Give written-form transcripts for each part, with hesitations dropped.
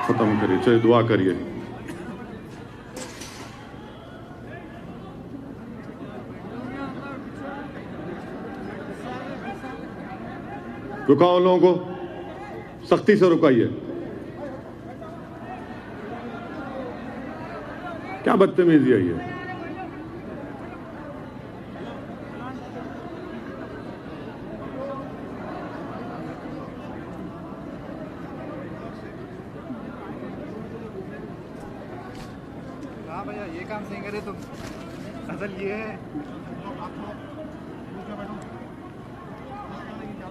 ختم کریے. چلیے دعا کریے. رکاؤ لوگوں کو, سختی سے رکائیے. کیا بدتمیزی ہے یہ؟ ہاں بھیا یہ کام صحیح کرے تو اصل یہ ہے.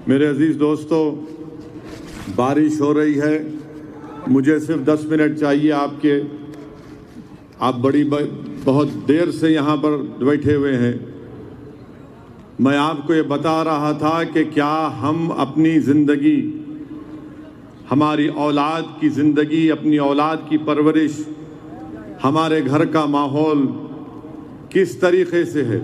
میرے عزیز دوستو, بارش ہو رہی ہے, مجھے صرف 10 منٹ چاہیے آپ کے. آپ بہت دیر سے یہاں پر بیٹھے ہوئے ہیں. میں آپ کو یہ بتا رہا تھا کہ کیا ہم اپنی زندگی, ہماری اولاد کی زندگی, اپنی اولاد کی پرورش, ہمارے گھر کا ماحول کس طریقے سے ہے.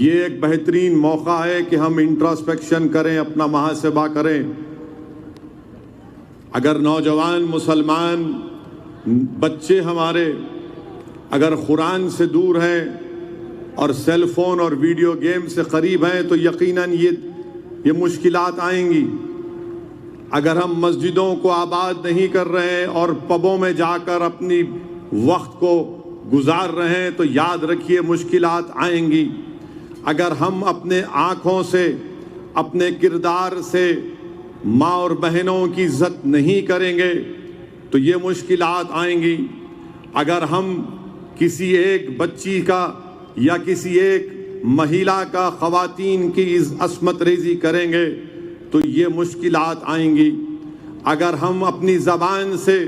یہ ایک بہترین موقع ہے کہ ہم انٹراسپیکشن کریں, اپنا محاسبہ کریں. اگر نوجوان مسلمان بچے ہمارے اگر قرآن سے دور ہیں اور سیل فون اور ویڈیو گیم سے قریب ہیں تو یقیناً یہ مشکلات آئیں گی. اگر ہم مسجدوں کو آباد نہیں کر رہے ہیں اور پبوں میں جا کر اپنی وقت کو گزار رہے ہیں تو یاد رکھیے مشکلات آئیں گی. اگر ہم اپنے آنکھوں سے, اپنے کردار سے ماں اور بہنوں کی عزت نہیں کریں گے تو یہ مشکلات آئیں گی. اگر ہم کسی ایک بچی کا یا کسی ایک مہیلا کا خواتین کی عصمت ریزی کریں گے تو یہ مشکلات آئیں گی. اگر ہم اپنی زبان سے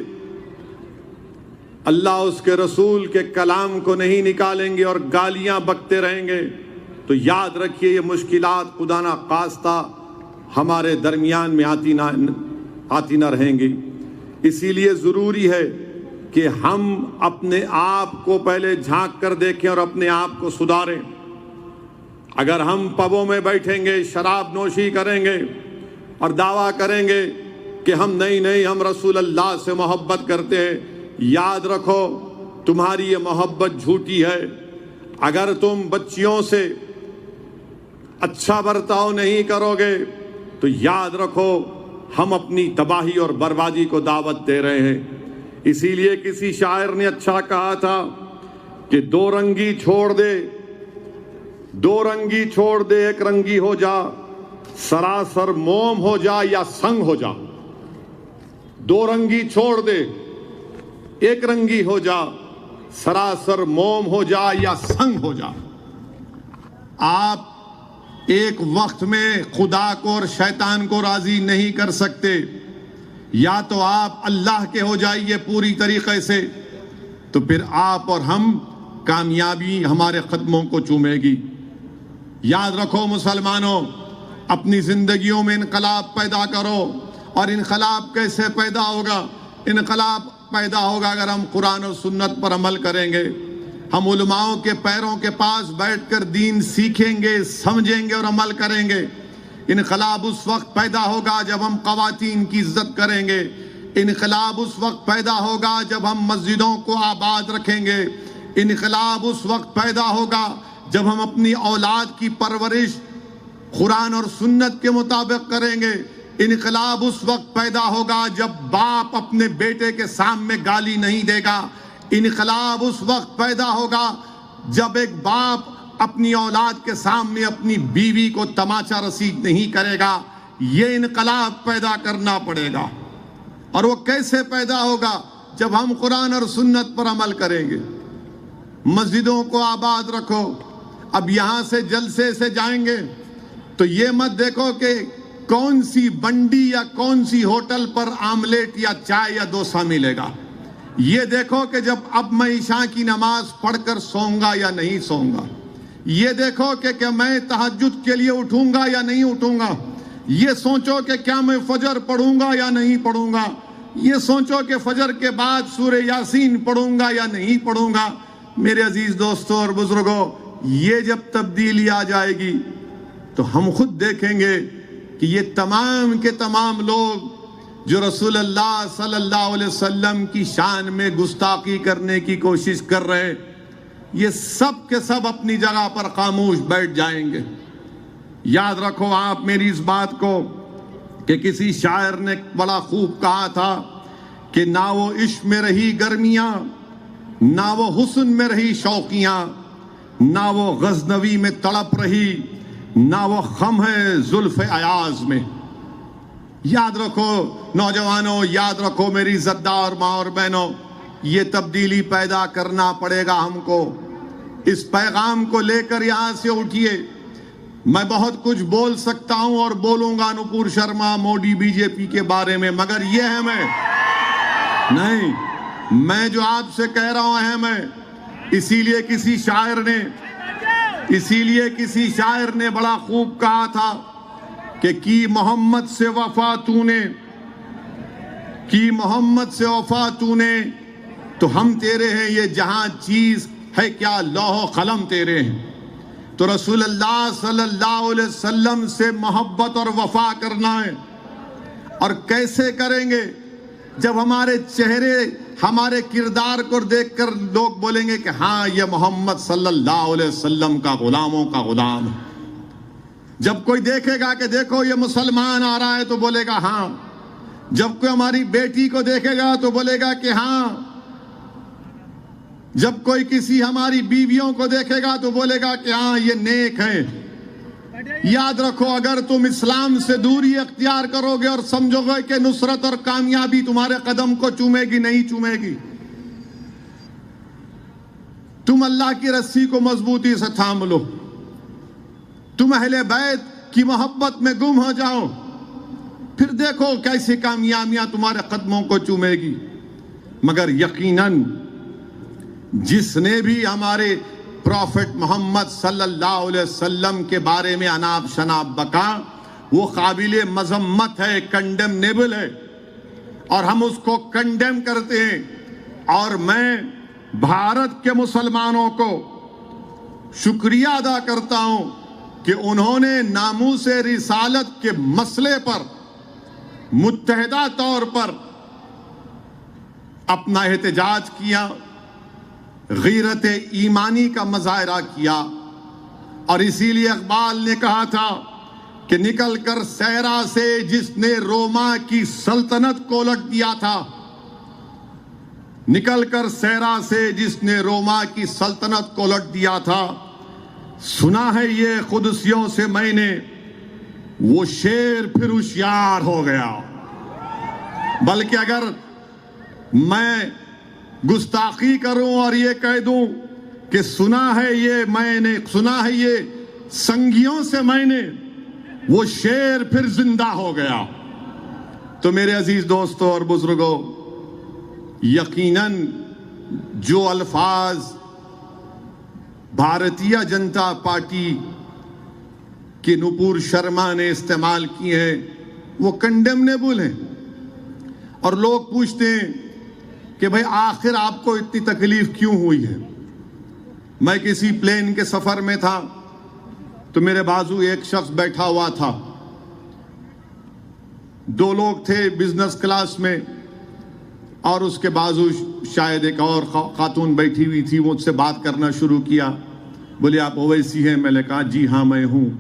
اللہ اس کے رسول کے کلام کو نہیں نکالیں گے اور گالیاں بکتے رہیں گے تو یاد رکھیے یہ مشکلات خدا نہ خواستہ ہمارے درمیان میں آتی نہ رہیں گی. اسی لیے ضروری ہے کہ ہم اپنے آپ کو پہلے جھانک کر دیکھیں اور اپنے آپ کو سدھاریں. اگر ہم پبوں میں بیٹھیں گے, شراب نوشی کریں گے اور دعویٰ کریں گے کہ ہم نہیں ہم رسول اللہ سے محبت کرتے ہیں, یاد رکھو تمہاری یہ محبت جھوٹی ہے. اگر تم بچیوں سے اچھا برتاؤ نہیں کرو گے تو یاد رکھو ہم اپنی تباہی اور بربادی کو دعوت دے رہے ہیں. اسی لیے کسی شاعر نے اچھا کہا تھا کہ دو رنگی چھوڑ دے, ایک رنگی ہو جا, سراسر موم ہو جا یا سنگ ہو جا. دو رنگی چھوڑ دے, ایک رنگی ہو جا, سراسر موم ہو جا یا سنگ ہو جا. آپ ایک وقت میں خدا کو اور شیطان کو راضی نہیں کر سکتے. یا تو آپ اللہ کے ہو جائیے پوری طریقے سے, تو پھر آپ اور ہم کامیابی ہمارے قدموں کو چومے گی. یاد رکھو مسلمانوں, اپنی زندگیوں میں انقلاب پیدا کرو. اور انقلاب کیسے پیدا ہوگا؟ انقلاب پیدا ہوگا اگر ہم قرآن و سنت پر عمل کریں گے. ہم علماؤں کے پیروں کے پاس بیٹھ کر دین سیکھیں گے, سمجھیں گے اور عمل کریں گے. انقلاب اس وقت پیدا ہوگا جب ہم خواتین کی عزت کریں گے. انقلاب اس وقت پیدا ہوگا جب ہم مسجدوں کو آباد رکھیں گے. انقلاب اس وقت پیدا ہوگا جب ہم اپنی اولاد کی پرورش قرآن اور سنت کے مطابق کریں گے. انقلاب اس وقت پیدا ہوگا جب باپ اپنے بیٹے کے سامنے گالی نہیں دے گا. انقلاب اس وقت پیدا ہوگا جب ایک باپ اپنی اولاد کے سامنے اپنی بیوی کو تماچا رسید نہیں کرے گا. یہ انقلاب پیدا کرنا پڑے گا. اور وہ کیسے پیدا ہوگا؟ جب ہم قرآن اور سنت پر عمل کریں گے. مسجدوں کو آباد رکھو. اب یہاں سے جلسے سے جائیں گے تو یہ مت دیکھو کہ کون سی بنڈی یا کون سی ہوٹل پر آملیٹ یا چائے یا ڈوسا ملے گا. یہ دیکھو کہ جب اب میں عشاء کی نماز پڑھ کر سوؤں گا یا نہیں سوؤں گا. یہ دیکھو کہ میں تہجد کے لیے اٹھوں گا یا نہیں اٹھوں گا. یہ سوچو کہ کیا میں فجر پڑھوں گا یا نہیں پڑھوں گا. یہ سوچو کہ فجر کے بعد سورہ یاسین پڑھوں گا یا نہیں پڑھوں گا. میرے عزیز دوستوں اور بزرگوں, یہ جب تبدیلی آ جائے گی تو ہم خود دیکھیں گے کہ یہ تمام کے تمام لوگ جو رسول اللہ صلی اللہ علیہ وسلم کی شان میں گستاخی کرنے کی کوشش کر رہے ہیں، یہ سب کے سب اپنی جگہ پر خاموش بیٹھ جائیں گے۔ یاد رکھو آپ میری اس بات کو کہ کسی شاعر نے بڑا خوب کہا تھا کہ نہ وہ عشق میں رہی گرمیاں، نہ وہ حسن میں رہی شوقیاں، نہ وہ غزنوی میں تڑپ رہی، نہ وہ خم ہے زلف ایاز میں۔ یاد رکھو نوجوانوں، یاد رکھو میری عزتدار ماں اور بہنوں، یہ تبدیلی پیدا کرنا پڑے گا ہم کو۔ اس پیغام کو لے کر یہاں سے اٹھیے۔ میں بہت کچھ بول سکتا ہوں اور بولوں گا نپور شرما، موڈی، بی جے پی کے بارے میں، مگر یہ اہم ہے نہیں، میں جو آپ سے کہہ رہا ہوں اہم ہے۔ اسی لیے کسی شاعر نے بڑا خوب کہا تھا کہ کی محمد سے وفا تو نے تو ہم تیرے ہیں، یہ جہاں چیز ہے کیا لوح و قلم تیرے ہیں۔ تو رسول اللہ صلی اللہ علیہ وسلم سے محبت اور وفا کرنا ہے، اور کیسے کریں گے؟ جب ہمارے چہرے، ہمارے کردار کو دیکھ کر لوگ بولیں گے کہ ہاں یہ محمد صلی اللہ علیہ وسلم کا غلاموں کا غلام ہے۔ جب کوئی دیکھے گا کہ دیکھو یہ مسلمان آ رہا ہے تو بولے گا ہاں، جب کوئی ہماری بیٹی کو دیکھے گا تو بولے گا کہ ہاں، جب کوئی کسی ہماری بیویوں کو دیکھے گا تو بولے گا کہ ہاں یہ نیک ہیں۔ یاد رکھو اگر تم اسلام سے دوری اختیار کرو گے اور سمجھو گے کہ نصرت اور کامیابی تمہارے قدم کو چومے گی، نہیں چومے گی۔ تم اللہ کی رسی کو مضبوطی سے تھام لو، تم اہل بیت کی محبت میں گم ہو جاؤ، پھر دیکھو کیسی کامیابیاں تمہارے قدموں کو چومے گی۔ مگر یقیناً جس نے بھی ہمارے پروفٹ محمد صلی اللہ علیہ وسلم کے بارے میں اناب شناب بکا، وہ قابل مذمت ہے، کنڈیمنیبل ہے، اور ہم اس کو کنڈیم کرتے ہیں۔ اور میں بھارت کے مسلمانوں کو شکریہ ادا کرتا ہوں کہ انہوں نے ناموس رسالت کے مسئلے پر متحدہ طور پر اپنا احتجاج کیا، غیرت ایمانی کا مظاہرہ کیا، اور اسی لیے اقبال نے کہا تھا کہ نکل کر صحرا سے جس نے روما کی سلطنت کو الٹ دیا تھا، نکل کر صحرا سے جس نے روما کی سلطنت کو الٹ دیا تھا، سنا ہے یہ قدسیوں سے میں نے، وہ شیر پھر ہوشیار ہو گیا۔ بلکہ اگر میں گستاخی کروں اور یہ کہہ دوں کہ سنا ہے یہ سنگیوں سے میں نے، وہ شیر پھر زندہ ہو گیا، تو میرے عزیز دوستوں اور بزرگوں، یقیناً جو الفاظ بھارتیہ جنتا پارٹی کے نپور شرما نے استعمال کیے ہیں وہ کنڈیمنیبل ہیں۔ اور لوگ پوچھتے ہیں کہ بھئی آخر آپ کو اتنی تکلیف کیوں ہوئی ہے؟ میں کسی پلین کے سفر میں تھا تو میرے بازو ایک شخص بیٹھا ہوا تھا، دو لوگ تھے بزنس کلاس میں، اور اس کے بازو شاید ایک اور خاتون بیٹھی ہوئی تھی۔ مجھ سے بات کرنا شروع کیا، بولے آپ اویسی ہیں؟ میں نے کہا جی ہاں میں ہوں۔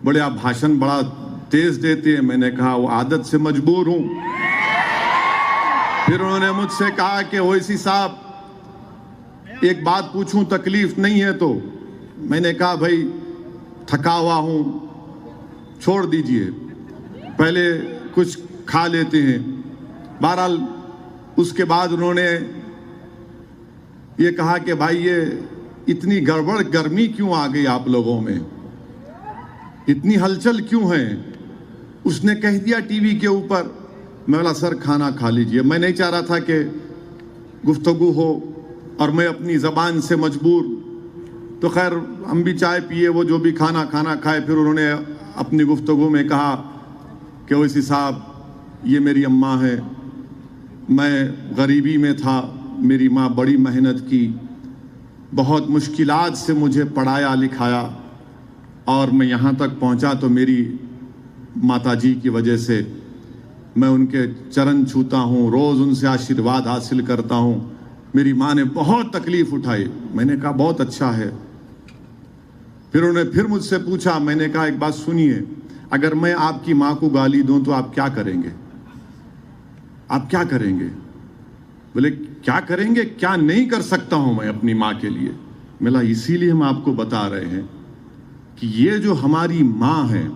بولے آپ بھاشن بڑا تیز دیتے ہیں؟ میں نے کہا وہ عادت سے مجبور ہوں۔ پھر انہوں نے مجھ سے کہا کہ اویسی صاحب ایک بات پوچھوں، تکلیف نہیں ہے تو؟ میں نے کہا بھائی تھکا ہوا ہوں، چھوڑ دیجئے، پہلے کچھ کھا لیتے ہیں۔ بہرحال اس کے بعد انہوں نے یہ کہا کہ بھائی یہ اتنی گڑبڑ گرمی کیوں آ گئی آپ لوگوں میں، اتنی ہلچل کیوں ہے؟ اس نے کہہ دیا ٹی وی کے اوپر۔ میں بولا سر کھانا کھا لیجئے، میں نہیں چاہ رہا تھا کہ گفتگو ہو اور میں اپنی زبان سے مجبور، تو خیر ہم بھی چائے پیے، وہ جو بھی کھانا کھائے۔ پھر انہوں نے اپنی گفتگو میں کہا کہ اویسی صاحب یہ میری اماں ہے، میں غریبی میں تھا، میری ماں بڑی محنت کی، بہت مشکلات سے مجھے پڑھایا لکھایا، اور میں یہاں تک پہنچا تو میری ماتا جی کی وجہ سے۔ میں ان کے چرن چھوتا ہوں، روز ان سے آشیرواد حاصل کرتا ہوں، میری ماں نے بہت تکلیف اٹھائی۔ میں نے کہا بہت اچھا ہے۔ پھر انہوں نے پھر مجھ سے پوچھا، میں نے کہا ایک بات سنیے، اگر میں آپ کی ماں کو گالی دوں تو آپ کیا کریں گے؟ آپ کیا کریں گے؟ بولے کیا کریں گے؟ کیا نہیں کر سکتا ہوں میں اپنی ماں کے لیے؟ ملا اسی لیے ہم آپ کو بتا رہے ہیں کہ یہ جو ہماری ماں ہے،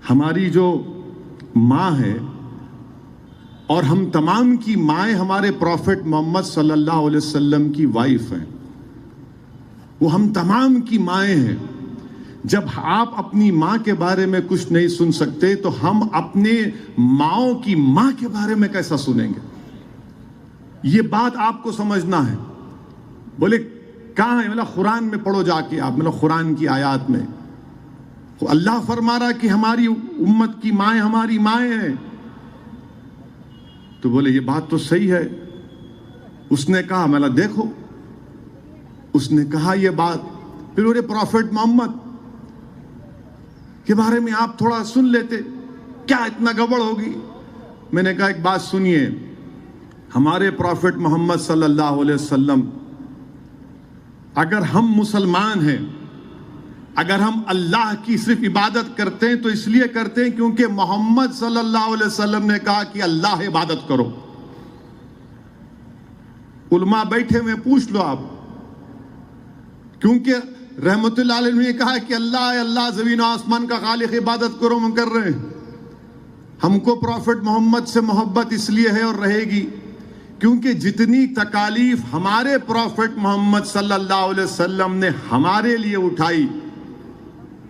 ہماری جو ماں ہے، اور ہم تمام کی مائیں ہمارے پروفٹ محمد صلی اللہ علیہ وسلم کی وائف ہیں، وہ ہم تمام کی مائیں ہیں۔ جب آپ اپنی ماں کے بارے میں کچھ نہیں سن سکتے تو ہم اپنے ماؤں کی ماں کے بارے میں کیسا سنیں گے؟ یہ بات آپ کو سمجھنا ہے۔ بولے کہاں ہے؟ مطلب قرآن میں پڑھو جا کے آپ، مطلب قرآن کی آیات میں اللہ فرما رہا کہ ہماری امت کی مائیں ہماری مائیں ہیں۔ تو بولے یہ بات تو صحیح ہے۔ اس نے کہا، میں دیکھو، اس نے کہا یہ بات، پھر میرے پروفٹ محمد کے بارے میں آپ تھوڑا سن لیتے، کیا اتنا گڑبڑ ہوگی؟ میں نے کہا ایک بات سنیے، ہمارے پروفٹ محمد صلی اللہ علیہ وسلم، اگر ہم مسلمان ہیں، اگر ہم اللہ کی صرف عبادت کرتے ہیں تو اس لیے کرتے ہیں کیونکہ محمد صلی اللہ علیہ وسلم نے کہا کہ اللہ عبادت کرو۔ علماء بیٹھے ہوئے پوچھ لو آپ، کیونکہ رحمت اللہ علیہ نے کہا کہ اللہ ہے، اللہ زمین و آسمان کا خالق، عبادت کرو، ہم کر رہے ہیں۔ ہم کو پروفٹ محمد سے محبت اس لیے ہے اور رہے گی کیونکہ جتنی تکالیف ہمارے پروفٹ محمد صلی اللہ علیہ وسلم نے ہمارے لیے اٹھائی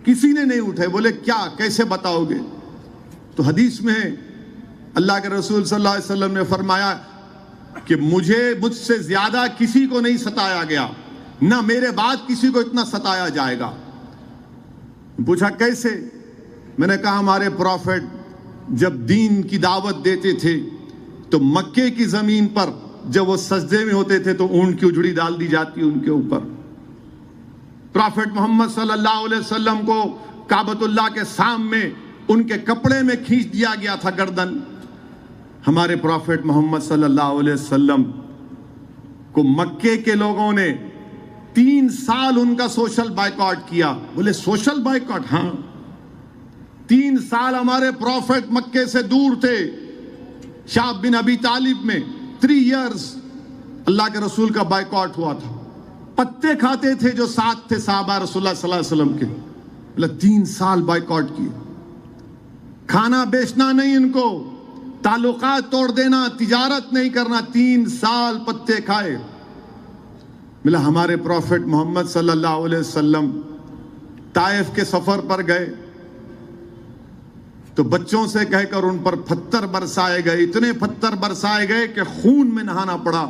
کسی نے نہیں اٹھائے۔ بولے کیا، کیسے بتاؤ گے؟ تو حدیث میں اللہ کے رسول صلی اللہ علیہ وسلم نے فرمایا کہ مجھ سے زیادہ کسی کو نہیں ستایا گیا، نہ میرے بعد کسی کو اتنا ستایا جائے گا۔ پوچھا کیسے؟ میں نے کہا ہمارے پروفٹ جب دین کی دعوت دیتے تھے تو مکے کی زمین پر جب وہ سجدے میں ہوتے تھے تو اونٹ کی اجڑی ڈال دی جاتی ان کے اوپر۔ پروفٹ محمد صلی اللہ علیہ وسلم کو کعبۃ اللہ کے سامنے ان کے کپڑے میں کھینچ دیا گیا تھا گردن۔ ہمارے پروفٹ محمد صلی اللہ علیہ وسلم کو مکے کے لوگوں نے 3 سال ان کا سوشل بائیکاٹ کیا۔ بولے سوشل بائیکاٹ؟ ہاں، 3 سال ہمارے پروفٹ مکے سے دور تھے، شعب بن ابی طالب میں 3 ایئرز اللہ کے رسول کا بائیکاٹ ہوا تھا۔ پتے کھاتے تھے جو ساتھ تھے صحابہ رسول اللہ صلی اللہ علیہ وسلم کے، بولے 3 سال بائیکاٹ کیے۔ کھانا بیچنا نہیں ان کو، تعلقات توڑ دینا، تجارت نہیں کرنا، 3 سال پتے کھائے۔ ملا ہمارے پروفٹ محمد صلی اللہ علیہ وسلم طائف کے سفر پر گئے تو بچوں سے کہہ کر ان پر پتھر برسائے گئے، اتنے پتھر برسائے گئے کہ خون میں نہانا پڑا۔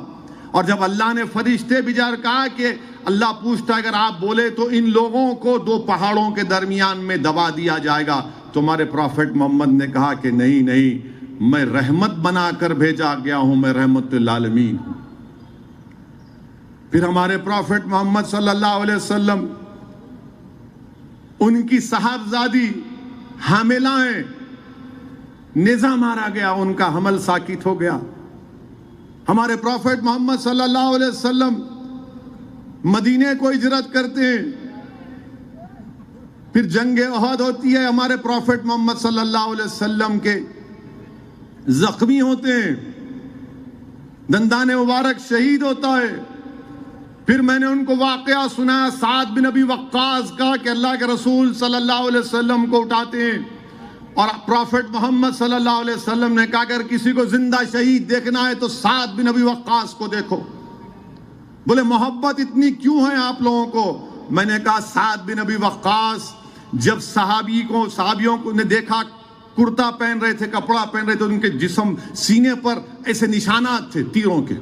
اور جب اللہ نے فرشتے بھیجا کہا کہ اللہ پوچھتا اگر آپ بولے تو ان لوگوں کو 2 پہاڑوں کے درمیان میں دبا دیا جائے گا، تو ہمارے پروفٹ محمد نے کہا کہ نہیں، میں رحمت بنا کر بھیجا گیا ہوں، میں رحمت للعالمین ہوں۔ پھر ہمارے پروفٹ محمد صلی اللہ علیہ وسلم، ان کی صاحبزادی حاملہ ہیں، نیزہ مارا گیا، ان کا حمل ساکت ہو گیا۔ ہمارے پروفٹ محمد صلی اللہ علیہ وسلم مدینے کو ہجرت کرتے ہیں، پھر جنگ احد ہوتی ہے، ہمارے پروفٹ محمد صلی اللہ علیہ وسلم کے زخمی ہوتے ہیں، دندان مبارک شہید ہوتا ہے۔ پھر میں نے ان کو واقعہ سنایا سعد بن ابی وقاص کا کہ اللہ کے رسول صلی اللہ علیہ وسلم کو اٹھاتے ہیں اور پروفٹ محمد صلی اللہ علیہ وسلم نے کہا اگر کسی کو زندہ شہید دیکھنا ہے تو سعد بن ابی وقاص کو دیکھو۔ بولے محبت اتنی کیوں ہے آپ لوگوں کو؟ میں نے کہا سعد بن ابی وقاص جب صحابیوں کو نے دیکھا کرتا پہن رہے تھے، کپڑا پہن رہے تھے، ان کے جسم سینے پر ایسے نشانات تھے تیروں کے۔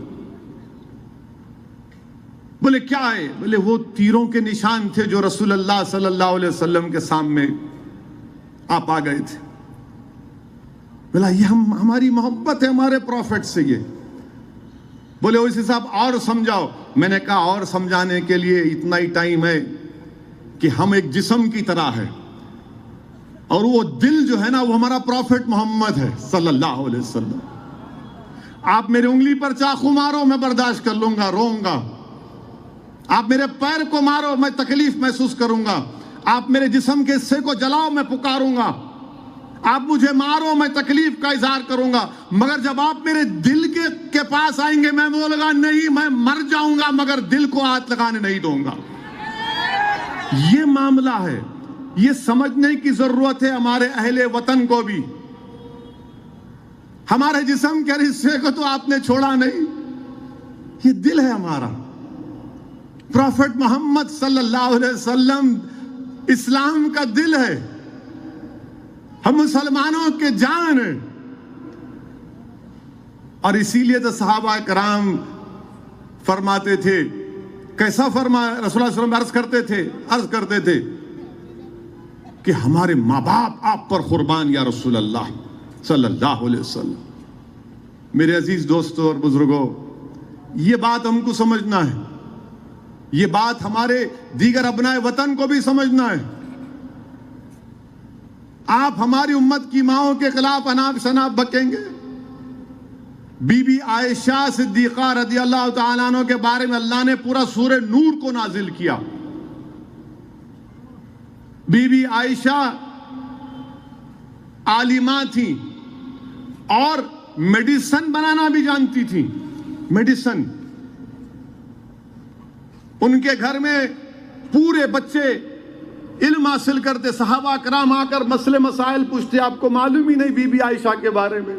بولے کیا ہے؟ بولے وہ تیروں کے نشان تھے جو رسول اللہ صلی اللہ علیہ وسلم کے سامنے آپ آ گئے تھے۔ بولا یہ ہماری محبت ہے ہمارے پروفٹ سے۔ یہ بولے اس حساب اور سمجھاؤ۔ میں نے کہا اور سمجھانے کے لیے اتنا ہی ٹائم ہے کہ ہم ایک جسم کی طرح ہے، اور وہ دل جو ہے نا وہ ہمارا پروفٹ محمد ہے صلی اللہ علیہ وسلم. آپ میرے انگلی پر چاقو مارو میں برداشت کر لوں گا، روؤں گا. آپ میرے پیر کو مارو میں تکلیف محسوس کروں گا. آپ میرے جسم کے حصے کو جلاؤ میں پکاروں گا. آپ مجھے مارو میں تکلیف کا اظہار کروں گا. مگر جب آپ میرے دل کے پاس آئیں گے میں بولوں گا نہیں، میں مر جاؤں گا مگر دل کو ہاتھ لگانے نہیں دوں گا. یہ معاملہ ہے. یہ سمجھنے کی ضرورت ہے ہمارے اہل وطن کو بھی. ہمارے جسم کے حصے کو تو آپ نے چھوڑا نہیں، یہ دل ہے ہمارا. پروفٹ محمد صلی اللہ علیہ وسلم اسلام کا دل ہے. ہم مسلمانوں کے جان ہیں. اور اسی لیے تو صحابہ کرام فرماتے تھے، کیسا فرمایا رسول اللہ صلی اللہ علیہ وسلم عرض کرتے تھے کہ ہمارے ماں باپ آپ پر قربان یا رسول اللہ صلی اللہ علیہ وسلم. میرے عزیز دوستوں اور بزرگوں، یہ بات ہم کو سمجھنا ہے. یہ بات ہمارے دیگر ابنائے وطن کو بھی سمجھنا ہے. آپ ہماری امت کی ماؤں کے خلاف اناپ شناپ بکیں گے. بی بی عائشہ صدیقہ رضی اللہ تعالیٰ عنہ کے بارے میں اللہ نے پورا سورہ نور کو نازل کیا. بی بی عائشہ عالمہ تھی اور میڈیسن بنانا بھی جانتی تھی. میڈیسن ان کے گھر میں پورے بچے علم حاصل کرتے. صحابہ کرام آ کر مسئلے مسائل پوچھتے. آپ کو معلوم ہی نہیں بی بی عائشہ کے بارے میں.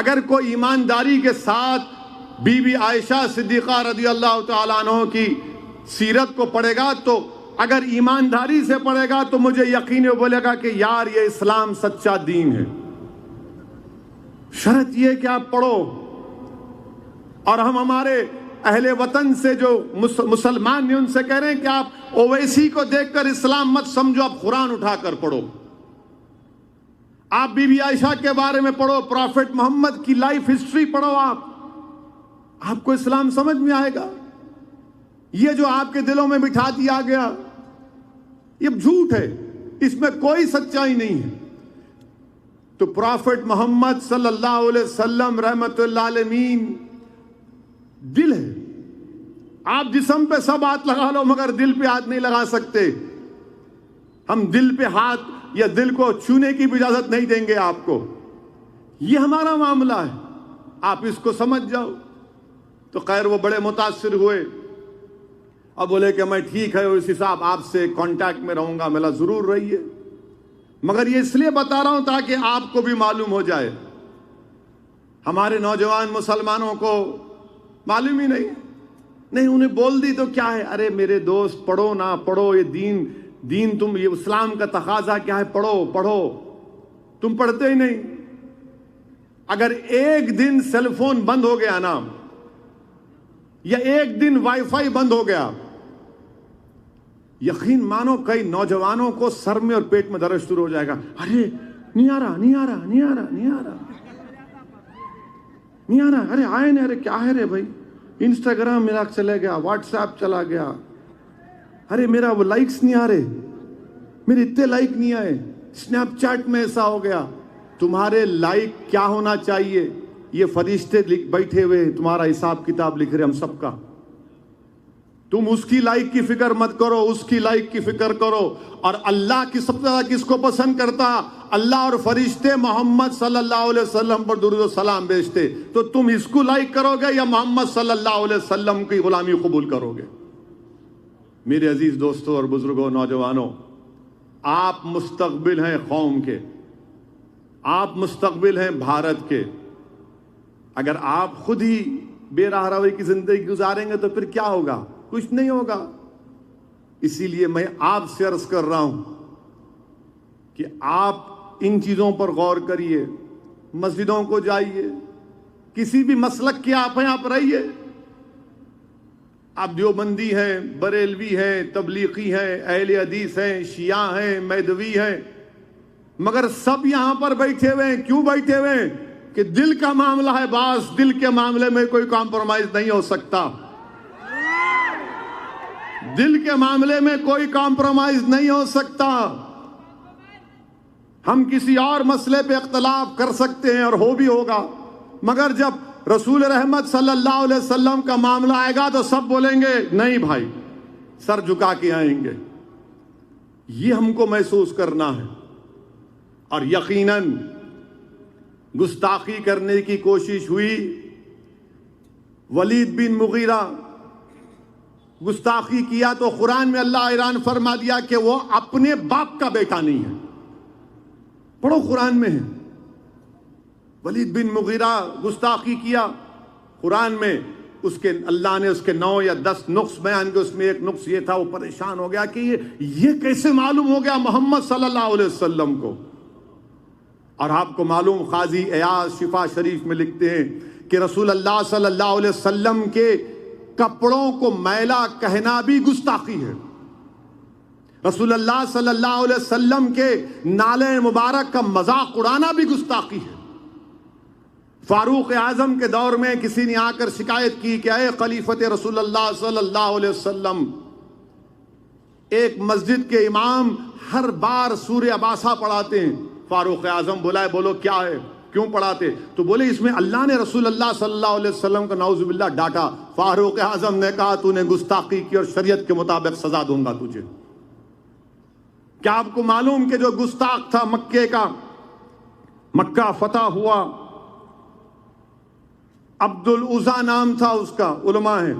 اگر کوئی ایمانداری کے ساتھ بی بی عائشہ صدیقہ رضی اللہ تعالیٰ عنہ کی سیرت کو پڑھے گا تو اگر ایمانداری سے پڑھے گا تو مجھے یقین بولے گا کہ یار یہ اسلام سچا دین ہے. شرط یہ کہ آپ پڑھو. اور ہم ہمارے اہل وطن سے جو مسلمان ہیں ان سے کہہ رہے ہیں کہ آپ اویسی کو دیکھ کر اسلام مت سمجھو، آپ قرآن اٹھا کر پڑھو. آپ بی بی عائشہ کے بارے میں پڑھو، پروفٹ محمد کی لائف ہسٹری پڑھو. آپ کو اسلام سمجھ میں آئے گا. یہ جو آپ کے دلوں میں بٹھا دیا گیا یہ جھوٹ ہے، اس میں کوئی سچائی نہیں ہے. تو پروفٹ محمد صلی اللہ علیہ وسلم رحمت اللہ علیہ دل ہے. آپ جسم پہ سب ہاتھ لگا لو مگر دل پہ ہاتھ نہیں لگا سکتے. ہم دل پہ ہاتھ یا دل کو چھونے کی بھی اجازت نہیں دیں گے آپ کو. یہ ہمارا معاملہ ہے. آپ اس کو سمجھ جاؤ. تو خیر وہ بڑے متاثر ہوئے. اب بولے کہ میں ٹھیک ہے اس حساب آپ سے کانٹیکٹ میں رہوں گا. ملا ضرور رہیے، مگر یہ اس لیے بتا رہا ہوں تاکہ آپ کو بھی معلوم ہو جائے. ہمارے نوجوان مسلمانوں کو معلوم ہی نہیں انہیں بول دی تو کیا ہے، ارے میرے دوست پڑھو نہ پڑھو، یہ دین تم، یہ اسلام کا تقاضا کیا ہے، پڑھو. تم پڑھتے ہی نہیں. اگر ایک دن سیل فون بند ہو گیا نا، یا ایک دن وائی فائی بند ہو گیا، یقین مانو کئی نوجوانوں کو سر میں اور پیٹ میں درد شروع ہو جائے گا. ارے نہیں آ رہا، ارے آئے نہیں، ارے کیا ہے رے بھائی، انسٹاگرام میرا چلے گیا، واٹس ایپ چلا گیا، ارے میرا وہ لائکس نہیں آ رہے، میرے اتنے لائک نہیں آئے، اسنیپ چیٹ میں ایسا ہو گیا. تمہارے لائک کیا ہونا چاہیے؟ یہ فرشتے بیٹھے ہوئے تمہارا حساب کتاب لکھ رہے ہم سب کا. تم اس کی لائک کی فکر مت کرو، اس کی لائک کی فکر کرو. اور اللہ کی سب سے زیادہ کس کو پسند کرتا؟ اللہ اور فرشتے محمد صلی اللہ علیہ وسلم پر درود و سلام بھیجتے. تو تم اس کو لائک کرو گے یا محمد صلی اللہ علیہ وسلم کی غلامی قبول کرو گے؟ میرے عزیز دوستوں اور بزرگوں، نوجوانوں، آپ مستقبل ہیں قوم کے، آپ مستقبل ہیں بھارت کے. اگر آپ خود ہی بے راہ روی کی زندگی گزاریں گے تو پھر کیا ہوگا؟ کچھ نہیں ہوگا. اسی لیے میں آپ سے عرض کر رہا ہوں کہ آپ ان چیزوں پر غور کریے. مسجدوں کو جائیے، کسی بھی مسلک کے آپ ہیں آپ رہیے. آپ دیوبندی ہیں، بریلوی ہیں، تبلیغی ہیں، اہل حدیث ہیں، شیعہ ہیں، میدوی ہیں، مگر سب یہاں پر بیٹھے ہوئے ہیں. کیوں بیٹھے ہوئے ہیں؟ کہ دل کا معاملہ ہے. باس دل کے معاملے میں کوئی کمپرومائز نہیں ہو سکتا. دل کے معاملے میں کوئی کمپرومائز نہیں ہو سکتا. ہم کسی اور مسئلے پہ اختلاف کر سکتے ہیں اور ہو بھی ہوگا، مگر جب رسول رحمت صلی اللہ علیہ وسلم کا معاملہ آئے گا تو سب بولیں گے نہیں بھائی، سر جھکا کے آئیں گے۔ یہ ہم کو محسوس کرنا ہے۔ اور یقیناً گستاخی کرنے کی کوشش ہوئی۔ ولید بن مغیرہ گستاخی کیا تو قرآن میں اللہ اعلان فرما دیا کہ وہ اپنے باپ کا بیٹا نہیں ہے۔ پڑھو قرآن میں ہے، ولید بن مغیرہ گستاخی کیا، قرآن میں اس کے اللہ نے اس کے 9 یا 10 نقص بیان کے، اس میں ایک نقص یہ تھا، وہ پریشان ہو گیا کہ یہ کیسے معلوم ہو گیا محمد صلی اللہ علیہ وسلم کو۔ اور آپ کو معلوم، قاضی ایاز شفا شریف میں لکھتے ہیں کہ رسول اللہ صلی اللہ علیہ وسلم کے کپڑوں کو میلا کہنا بھی گستاخی ہے، رسول اللہ صلی اللہ علیہ وسلم کے نالے مبارک کا مذاق اڑانا بھی گستاخی ہے۔ فاروق اعظم کے دور میں کسی نے آ کر شکایت کی کہ اے خلیفۃ رسول اللہ صلی اللہ علیہ وسلم، ایک مسجد کے امام ہر بار سورہ عباسہ پڑھاتے ہیں۔ فاروق اعظم بلائے، بولو کیا ہے، کیوں پڑھاتے؟ تو بولے اس میں اللہ نے رسول اللہ صلی اللہ علیہ وسلم کا نعوذ باللہ ڈانٹا۔ فاروق اعظم نے کہا تو نے گستاخی کی اور شریعت کے مطابق سزا دوں گا تجھے۔ کیا آپ کو معلوم کہ جو گستاخ تھا مکے کا، مکہ فتح ہوا، عبد العزا نام تھا اس کا، علماء ہیں،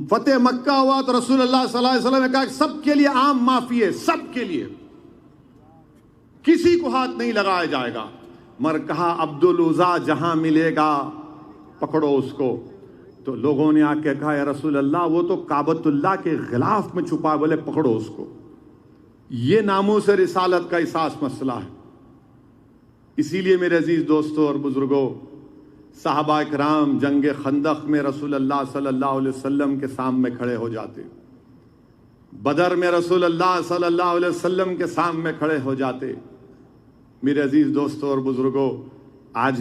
فتح مکہ ہوا تو رسول اللہ صلی اللہ علیہ وسلم نے کہا کہ سب کے لیے عام معافی ہے، سب کے لیے، کسی کو ہاتھ نہیں لگایا جائے گا۔ مگر کہا عبد العزا جہاں ملے گا پکڑو اس کو۔ تو لوگوں نے آ کے کہا یا رسول اللہ وہ تو کعبۃ اللہ کے غلاف میں چھپا ہے، بولے پکڑو اس کو۔ یہ ناموس رسالت کا احساس مسئلہ ہے۔ اسی لیے میرے عزیز دوستوں اور بزرگوں، صحابہ کرام جنگ خندق میں رسول اللہ صلی اللہ علیہ وسلم کے سامنے کھڑے ہو جاتے، بدر میں رسول اللہ صلی اللہ علیہ وسلم کے سامنے کھڑے ہو جاتے۔ میرے عزیز دوستوں اور بزرگوں، آج